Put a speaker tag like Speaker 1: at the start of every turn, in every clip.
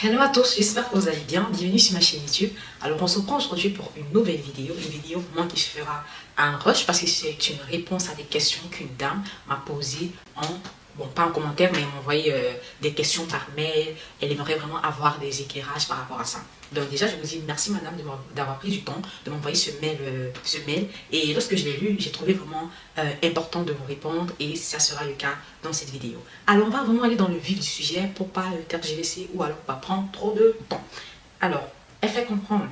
Speaker 1: Hello à tous, j'espère que vous allez bien. Bienvenue sur ma chaîne YouTube. Alors on se prend aujourd'hui pour une nouvelle vidéo. Une vidéo moi qui fera un rush parce que c'est une réponse à des questions qu'une dame m'a posées bon pas en commentaire mais elle m'a envoyé des questions par mail. Elle aimerait vraiment avoir des éclairages par rapport à ça. Donc déjà je vous dis merci madame d'avoir pris du temps de m'envoyer ce mail. Et lorsque je l'ai lu, j'ai trouvé vraiment important de vous répondre et ça sera le cas dans cette vidéo. Alors on va vraiment aller dans le vif du sujet pour pas tergiverser ou alors pas prendre trop de temps. Alors, elle fait comprendre.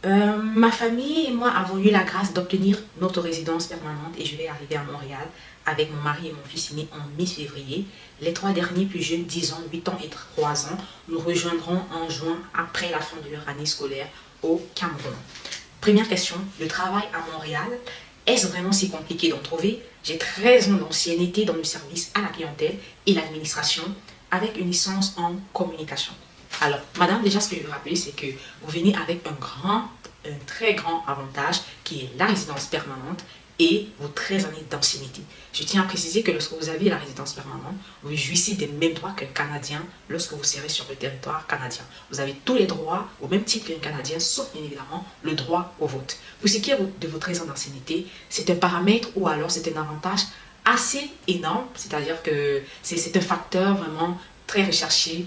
Speaker 1: Ma famille et moi avons eu la grâce d'obtenir notre résidence permanente et je vais arriver à Montréal avec mon mari et mon fils né en mi-février. Les trois derniers plus jeunes, 10 ans, 8 ans et 3 ans, nous rejoindront en juin après la fin de leur année scolaire au Cameroun. Première question, le travail à Montréal, est-ce vraiment si compliqué d'en trouver? J'ai 13 ans d'ancienneté dans le service à la clientèle et l'administration avec une licence en communication. Alors, madame, déjà, ce que je veux rappeler, c'est que vous venez avec un très grand avantage qui est la résidence permanente et vos 13 années d'ancienneté. Je tiens à préciser que lorsque vous avez la résidence permanente, vous jouissez des mêmes droits qu'un Canadien lorsque vous serez sur le territoire canadien. Vous avez tous les droits au même titre qu'un Canadien, sauf bien évidemment le droit au vote. Pour ce qui est de vos 13 ans d'ancienneté, c'est un paramètre ou alors c'est un avantage assez énorme, c'est-à-dire que c'est un facteur vraiment très recherché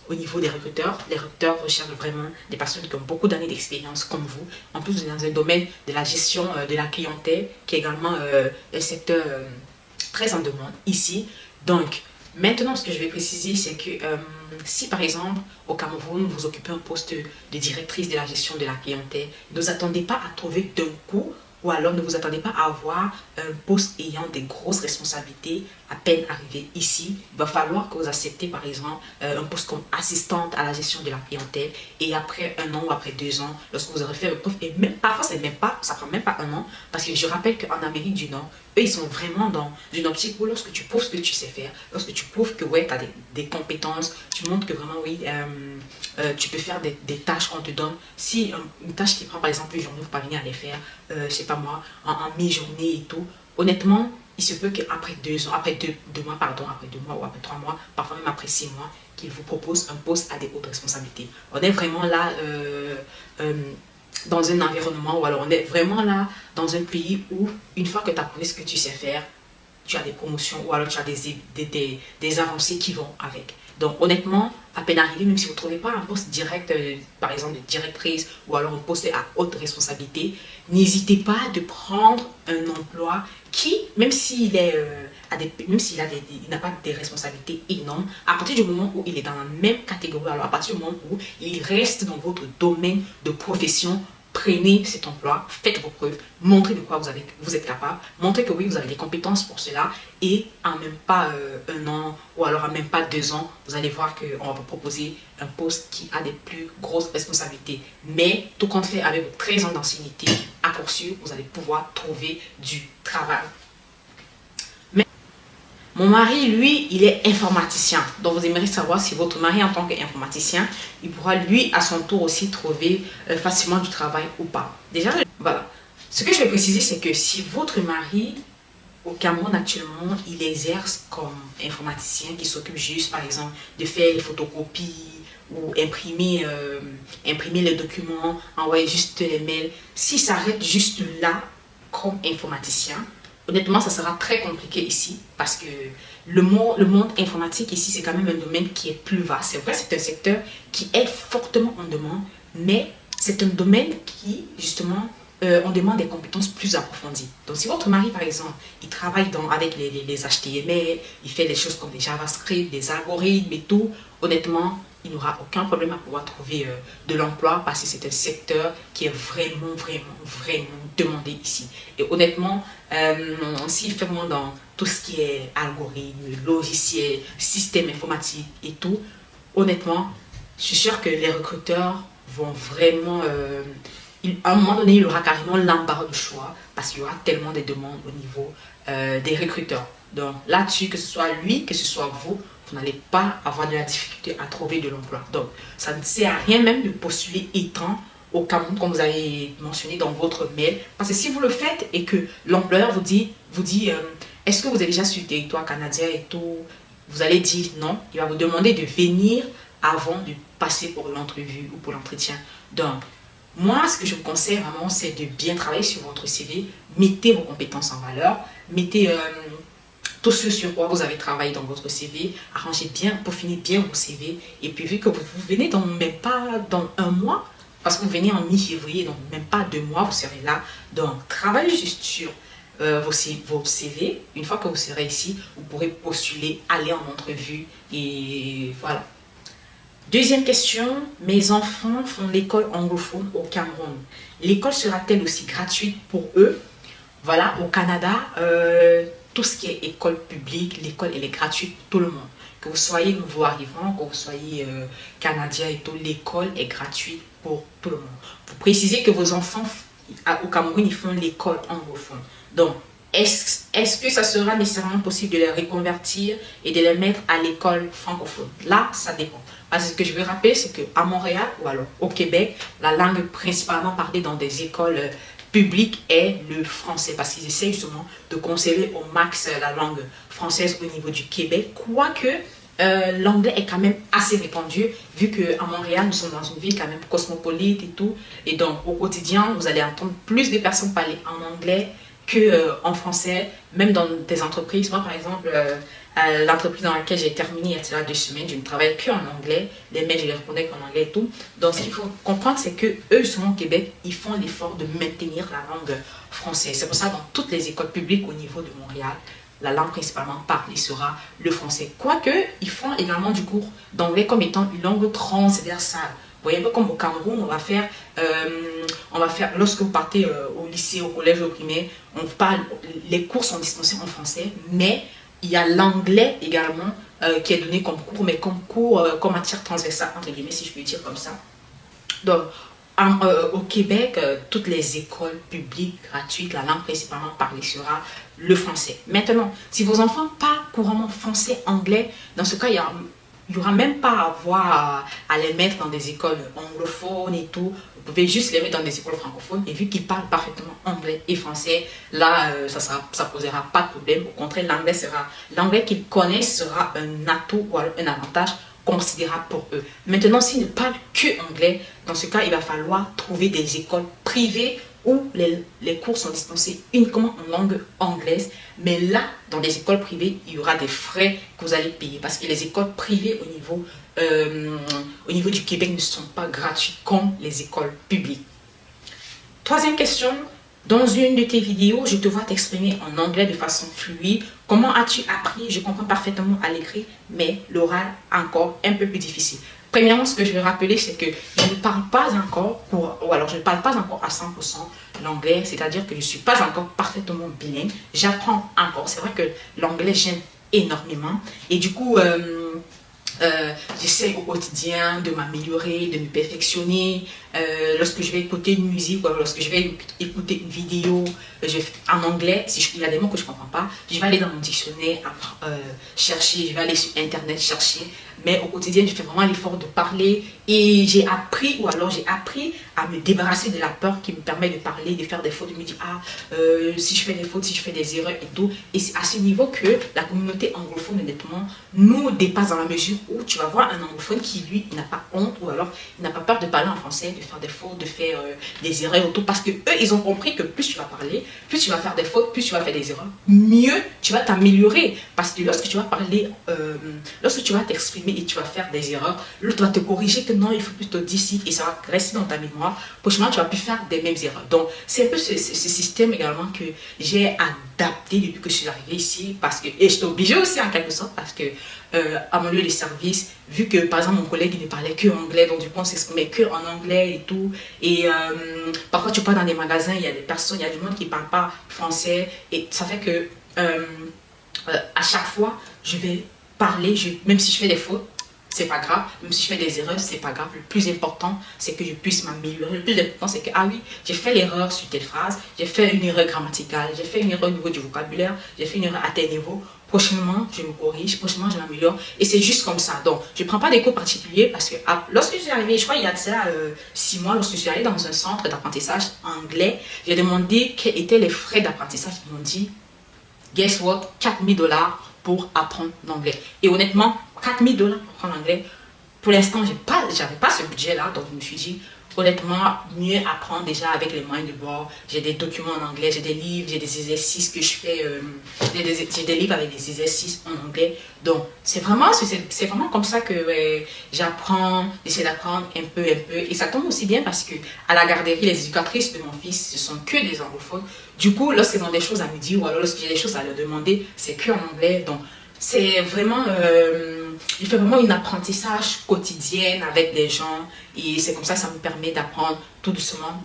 Speaker 1: au niveau des recruteurs. Les recruteurs recherchent vraiment des personnes qui ont beaucoup d'années d'expérience comme vous. En plus, vous êtes dans un domaine de la gestion de la clientèle qui est également un secteur très en demande ici. Donc, maintenant, ce que je vais préciser, c'est que si par exemple, au Cameroun, vous occupez un poste de directrice de la gestion de la clientèle, ne vous attendez pas à trouver d'un coup ou alors ne vous attendez pas à avoir un poste ayant des grosses responsabilités à peine arrivé ici. Il va falloir que vous acceptez par exemple un poste comme assistante à la gestion de la clientèle et après 1 an ou après 2 ans, lorsque vous aurez fait le preuve, et même parfois ça prend même pas 1 an, parce que je rappelle qu'en Amérique du Nord, eux ils sont vraiment dans une optique où lorsque tu prouves ce que tu sais faire, lorsque tu prouves que ouais, tu as des compétences, tu montres que vraiment oui, tu peux faire des tâches qu'on te donne. Si une tâche qui prend par exemple une journée, vous parvenez à les faire, je sais pas moi, en mi-journée et tout, honnêtement, il se peut qu'après 2 ans, après deux mois, pardon, après 2 mois ou après 3 mois, parfois même après 6 mois, qu'il vous propose un poste à des hautes responsabilités. On est vraiment là dans un environnement ou alors on est vraiment là dans un pays où une fois que tu as prouvé ce que tu sais faire, tu as des promotions ou alors tu as des avancées qui vont avec. Donc honnêtement, à peine arrivé, même si vous ne trouvez pas un poste direct, par exemple de directrice ou alors un poste à haute responsabilité, n'hésitez pas de prendre un emploi qui, même s'il est il n'a pas des responsabilités énormes, à partir du moment où il est dans la même catégorie, alors à partir du moment où il reste dans votre domaine de profession, prenez cet emploi, faites vos preuves, montrez de quoi vous êtes capable, montrez que oui, vous avez des compétences pour cela et en même pas 1 an ou alors en même pas 2 ans, vous allez voir qu'on va vous proposer un poste qui a des plus grosses responsabilités. Mais tout compte fait avec vos 13 ans d'ancienneté, à coup sûr, vous allez pouvoir trouver du travail. Mon mari, lui, il est informaticien. Donc, vous aimeriez savoir si votre mari, en tant qu'informaticien, il pourra, lui, à son tour aussi, trouver facilement du travail ou pas. Déjà, voilà. Ce que je vais préciser, c'est que si votre mari, au Cameroun actuellement, il exerce comme informaticien, qui s'occupe juste, par exemple, de faire les photocopies ou imprimer les documents, envoyer juste les mails, s'il s'arrête juste là, comme informaticien, honnêtement, ça sera très compliqué ici parce que le monde informatique ici, c'est quand même un domaine qui est plus vaste. C'est vrai, c'est un secteur qui est fortement en demande, mais c'est un domaine qui, justement, on demande des compétences plus approfondies. Donc, si votre mari, par exemple, il travaille avec les HTML, il fait des choses comme des JavaScript, des algorithmes et tout, honnêtement, il n'aura aucun problème à pouvoir trouver de l'emploi parce que c'est un secteur qui est vraiment, vraiment, vraiment demandé ici. Et honnêtement, s'il fait vraiment dans tout ce qui est algorithme, logiciel, système informatique et tout, honnêtement, je suis sûre que les recruteurs vont vraiment... à un moment donné, il aura carrément l'embarras du choix parce qu'il y aura tellement de demandes au niveau des recruteurs. Donc là-dessus, que ce soit lui, que ce soit vous n'allez pas avoir de la difficulté à trouver de l'emploi. Donc, ça ne sert à rien même de postuler étant au Cameroun, comme vous avez mentionné dans votre mail. Parce que si vous le faites et que l'employeur vous dit est-ce que vous avez déjà sur le territoire canadien et tout, vous allez dire non. Il va vous demander de venir avant de passer pour l'entrevue ou pour l'entretien. Donc, moi, ce que je vous conseille vraiment, c'est de bien travailler sur votre CV. Mettez vos compétences en valeur. Mettez tout ce sur quoi vous avez travaillé dans votre CV. Arrangez bien, peaufinez bien vos CV. Et puis, vu que vous venez dans même pas dans un mois, parce que vous venez en mi-février, donc même pas 2 mois, vous serez là. Donc, travaillez juste sur vos CV. Une fois que vous serez ici, vous pourrez postuler, aller en entrevue et voilà. Deuxième question, mes enfants font l'école anglophone au Cameroun. L'école sera-t-elle aussi gratuite pour eux? Voilà, au Canada, tout ce qui est école publique, l'école elle est gratuite pour tout le monde. Que vous soyez nouveau arrivant, que vous soyez canadien et tout, l'école est gratuite pour tout le monde. Vous précisez que vos enfants au Cameroun, ils font l'école anglophone. Donc, est-ce que ça sera nécessairement possible de les reconvertir et de les mettre à l'école francophone? Là, ça dépend. Parce que ce que je veux rappeler, c'est qu'à Montréal ou alors au Québec, la langue principalement parlée dans des écoles publiques est le français. Parce qu'ils essaient justement de conserver au max la langue française au niveau du Québec. Quoique l'anglais est quand même assez répandu, vu qu'à Montréal, nous sommes dans une ville quand même cosmopolite et tout. Et donc, au quotidien, vous allez entendre plus de personnes parler en anglais qu'en français, même dans des entreprises. Moi, par exemple, l'entreprise dans laquelle j'ai terminé il y a 2 semaines, je ne travaillais qu'en anglais. Les mails, je les répondais qu'en anglais et tout. Donc, ce qu'il faut comprendre, c'est que eux, justement, au Québec, ils font l'effort de maintenir la langue française. C'est pour ça que dans toutes les écoles publiques au niveau de Montréal, la langue principalement parlée sera le français. Quoique, ils font également du cours d'anglais comme étant une langue transversale. Vous voyez, un peu comme au Cameroun, on va faire lorsque vous partez au lycée, au collège, au primaire, les cours sont dispensés en français, mais il y a l'anglais également qui est donné comme cours, mais comme cours, comme matière transversale, entre guillemets, si je peux dire comme ça. Donc, au Québec, toutes les écoles publiques gratuites, la langue principalement parlée sera le français. Maintenant, si vos enfants parlent couramment français, anglais, dans ce cas, il n'y aura même pas à avoir à les mettre dans des écoles anglophones et tout. Vous pouvez juste les mettre dans des écoles francophones. Et vu qu'ils parlent parfaitement anglais et français, là, ça posera pas de problème. Au contraire, l'anglais qu'ils connaissent sera un atout ou un avantage considérable pour eux. Maintenant, s'ils ne parlent que anglais, dans ce cas, il va falloir trouver des écoles privées où les cours sont dispensés uniquement en langue anglaise. Mais là, dans les écoles privées, il y aura des frais que vous allez payer parce que les écoles privées au niveau du Québec ne sont pas gratuites comme les écoles publiques. Troisième question. Dans une de tes vidéos, je te vois t'exprimer en anglais de façon fluide. Comment as-tu appris? Je comprends parfaitement à l'écrit, mais l'oral encore un peu plus difficile. Premièrement, ce que je vais rappeler, c'est que je ne parle pas encore, je ne parle pas encore à 100% l'anglais, c'est-à-dire que je ne suis pas encore parfaitement bilingue. J'apprends encore. C'est vrai que l'anglais, j'aime énormément. Et du coup, j'essaie au quotidien de m'améliorer, de me perfectionner. Lorsque je vais écouter une musique ou lorsque je vais écouter une vidéo en anglais, il y a des mots que je ne comprends pas, je vais aller dans mon dictionnaire chercher, je vais aller sur internet chercher. Mais au quotidien, je fais vraiment l'effort de parler et j'ai appris à me débarrasser de la peur qui me permet de parler, de faire des fautes, de me dire si je fais des fautes, si je fais des erreurs et tout. Et c'est à ce niveau que la communauté anglophone, honnêtement, nous dépasse dans la mesure où tu vas voir un anglophone qui, lui, n'a pas honte ou alors il n'a pas peur de parler en français, de faire des fautes, de faire des erreurs et tout. Parce que eux, ils ont compris que plus tu vas parler, plus tu vas faire des fautes, plus tu vas faire des erreurs, mieux tu vas t'améliorer. Parce que lorsque tu vas parler, lorsque tu vas t'exprimer et tu vas faire des erreurs, l'autre va te corriger que non, il faut plutôt dire ci et ça va rester dans ta mémoire. Prochainement, tu vas plus faire des mêmes erreurs. Donc, c'est un peu ce système également que j'ai adapté depuis que je suis arrivée ici et j'étais obligée aussi en quelque sorte parce que à mon lieu de service, vu que par exemple mon collègue il ne parlait que anglais, donc du coup on s'exprimait que en anglais et tout. Et parfois tu pars dans des magasins, il y a des personnes, il y a du monde qui ne parle pas français et ça fait que à chaque fois je vais parler, même si je fais des fautes, c'est pas grave, même si je fais des erreurs, c'est pas grave. Le plus important, c'est que je puisse m'améliorer. Le plus important, c'est que, ah oui, j'ai fait l'erreur sur telle phrase, j'ai fait une erreur grammaticale, j'ai fait une erreur au niveau du vocabulaire, j'ai fait une erreur à tel niveau. Prochainement, je me corrige, prochainement, je m'améliore. Et c'est juste comme ça. Donc, je ne prends pas des cours particuliers parce que lorsque je suis arrivée, je crois il y a ça 6 mois, lorsque je suis allée dans un centre d'apprentissage anglais, j'ai demandé quels étaient les frais d'apprentissage. Ils m'ont dit, guess what, $4 000 pour apprendre l'anglais. Et honnêtement, 4 000 $ pour apprendre l'anglais, pour l'instant, j'avais pas ce budget-là, donc je me suis dit, honnêtement, mieux apprendre déjà avec les moyens de bord. J'ai des documents en anglais, j'ai des livres, j'ai des exercices que je fais, j'ai des livres avec des exercices en anglais. Donc, c'est vraiment comme ça que j'essaie d'apprendre un peu. Et ça tombe aussi bien parce que à la garderie, les éducatrices de mon fils, ce sont que des anglophones. Du coup, lorsqu'ils ont des choses à me dire ou alors lorsqu'il y a des choses à leur demander, c'est que en anglais. Donc, c'est vraiment, il fait vraiment un apprentissage quotidien avec des gens et c'est comme ça que ça me permet d'apprendre tout doucement.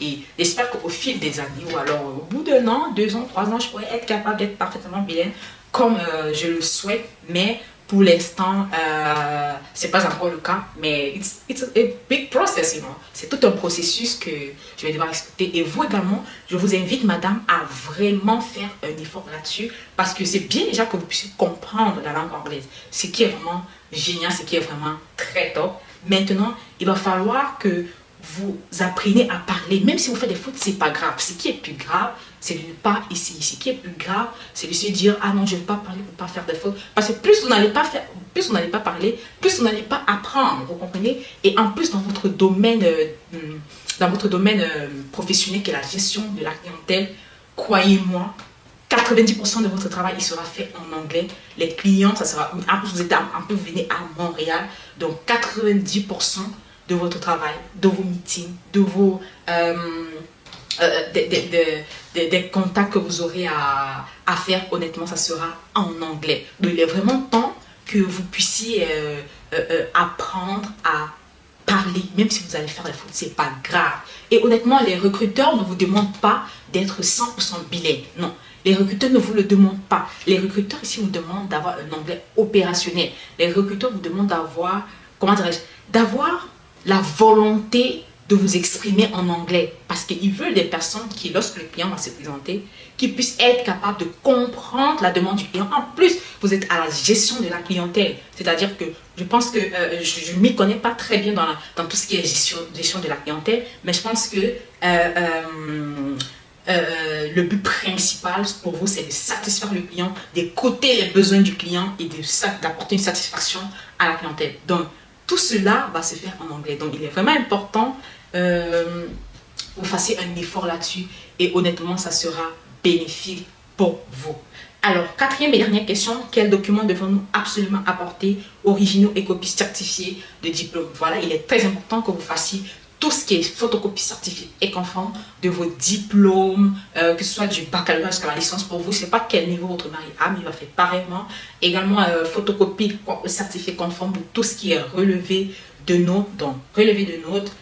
Speaker 1: Et j'espère qu'au fil des années ou alors au bout d'un an, 2 ans, 3 ans, je pourrais être capable d'être parfaitement bilingue comme je le souhaite, mais pour l'instant, c'est pas encore le cas, mais it's a big process, you know. C'est tout un processus que je vais devoir respecter. Et vous également, je vous invite, madame, à vraiment faire un effort là-dessus, parce que c'est bien déjà que vous puissiez comprendre la langue anglaise, ce qui est vraiment génial, ce qui est vraiment très top. Maintenant, il va falloir que vous appreniez à parler, même si vous faites des fautes, c'est pas grave. Ce qui est plus grave, c'est de ne pas essayer. Ce qui est plus grave, c'est de se dire, ah non, je ne vais pas parler pour ne pas faire de fautes. Parce que plus vous n'allez pas faire, plus vous n'allez pas parler, plus vous n'allez pas apprendre, vous comprenez? Et en plus, dans votre domaine, professionnel, qui est la gestion de la clientèle, croyez-moi, 90% de votre travail, il sera fait en anglais. Les clients, ça sera, en plus vous venez à Montréal, donc 90% de votre travail, de vos meetings, de vos des contacts que vous aurez à faire, honnêtement, ça sera en anglais. Donc, il est vraiment temps que vous puissiez apprendre à parler, même si vous allez faire des fautes, c'est pas grave. Et honnêtement, les recruteurs ne vous demandent pas d'être 100% bilingue. Non, les recruteurs ne vous le demandent pas. Les recruteurs ici vous demandent d'avoir un anglais opérationnel. Les recruteurs vous demandent d'avoir, comment dirais-je, d'avoir la volonté de vous exprimer en anglais, parce qu'ils veulent des personnes qui, lorsque le client va se présenter, qui puissent être capables de comprendre la demande du client. En plus, vous êtes à la gestion de la clientèle, c'est-à-dire que je pense que je ne m'y connais pas très bien dans tout ce qui est gestion de la clientèle, mais je pense que le but principal pour vous, c'est de satisfaire le client, d'écouter les besoins du client et d'apporter une satisfaction à la clientèle. Donc, tout cela va se faire en anglais. Donc, il est vraiment important que vous fassiez un effort là-dessus et honnêtement, ça sera bénéfique pour vous. Alors, 4e et dernière question, quels documents devons-nous absolument apporter, originaux et copies certifiées de diplôme? Voilà, il est très important que vous fassiez tout ce qui est photocopie certifiée et conforme de vos diplômes, que ce soit du baccalauréat jusqu'à la licence pour vous. Je ne sais pas quel niveau votre mari a, mais il va faire pareillement. Également, photocopie certifiée conforme de tout ce qui est relevé de notes. Donc, relevé de notes,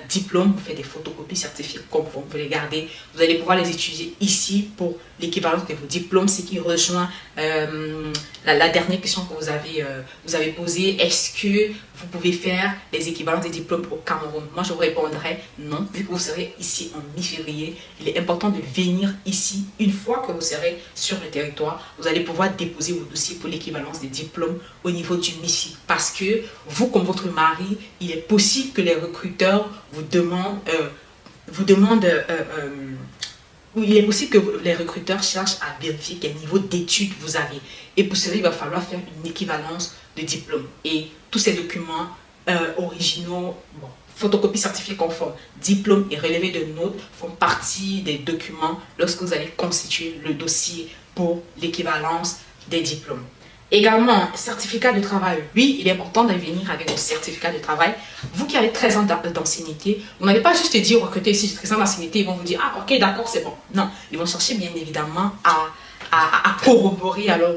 Speaker 1: diplôme, vous faites des photocopies certifiées conformes, vous les gardez. Vous allez pouvoir les utiliser ici pour l'équivalence de vos diplômes, ce qui rejoint la dernière question que vous avez posée. Est-ce que vous pouvez faire les équivalences des diplômes au Cameroun? Moi, je vous répondrai non. Vu que vous serez ici en mi-février, il est important de venir ici. Une fois que vous serez sur le territoire, vous allez pouvoir déposer vos dossiers pour l'équivalence des diplômes au niveau du MIFI. Parce que vous, comme votre mari, il est possible que les recruteurs vous demandent il est possible que les recruteurs cherchent à vérifier quel niveau d'études vous avez. Et pour cela, il va falloir faire une équivalence de diplôme. Et tous ces documents originaux, photocopie certifiée conforme, diplôme et relevé de notes font partie des documents lorsque vous allez constituer le dossier pour l'équivalence des diplômes. Également, certificat de travail. Oui, il est important de venir avec un certificat de travail. Vous qui avez 13 ans d'ancienneté, vous n'allez pas juste dire, recruter ici, j'ai 13 ans d'ancienneté, ils vont vous dire, ah ok, d'accord, c'est bon. Non, ils vont chercher bien évidemment à corroborer alors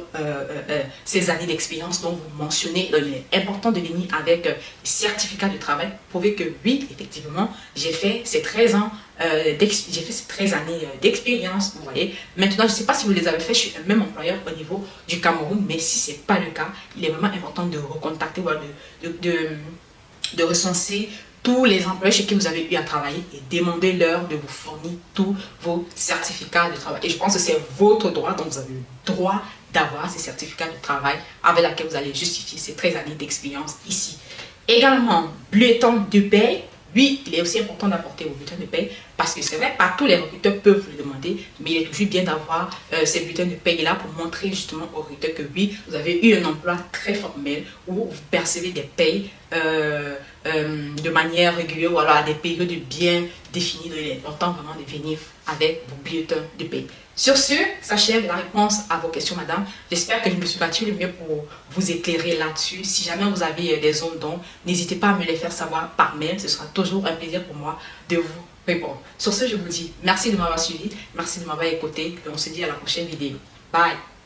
Speaker 1: ces années d'expérience dont vous mentionnez. Donc, il est important de venir avec certificat de travail pour prouver que oui, effectivement, j'ai fait ces 13 ans j'ai fait ces 13 années d'expérience, vous voyez. Maintenant, je ne sais pas si vous les avez fait chez un même employeur au niveau du Cameroun, mais si ce n'est pas le cas, il est vraiment important de recontacter, voilà, de recenser tous les employés chez qui vous avez eu à travailler et demandez-leur de vous fournir tous vos certificats de travail. Et je pense que c'est votre droit, donc vous avez le droit d'avoir ces certificats de travail avec lesquels vous allez justifier ces 13 années d'expérience ici. Également, bulletin de paie. Oui, il est aussi important d'apporter vos bulletins de paie Parce que c'est vrai, pas tous les recruteurs peuvent vous le demander, mais il est toujours bien d'avoir ces bulletins de paye là pour montrer justement aux recruteurs que oui, vous avez eu un emploi très formel où vous percevez des payes de manière régulière ou alors à des périodes bien définies. Il est important vraiment de venir avec vos bulletins de paye. Sur ce, s'achève la réponse à vos questions, madame. J'espère que je me suis battue le mieux pour vous éclairer là-dessus. Si jamais vous avez des zones d'ombre, n'hésitez pas à me les faire savoir par mail. Ce sera toujours un plaisir pour moi de vous répondre. Sur ce, je vous dis merci de m'avoir suivi, merci de m'avoir écouté et on se dit à la prochaine vidéo. Bye!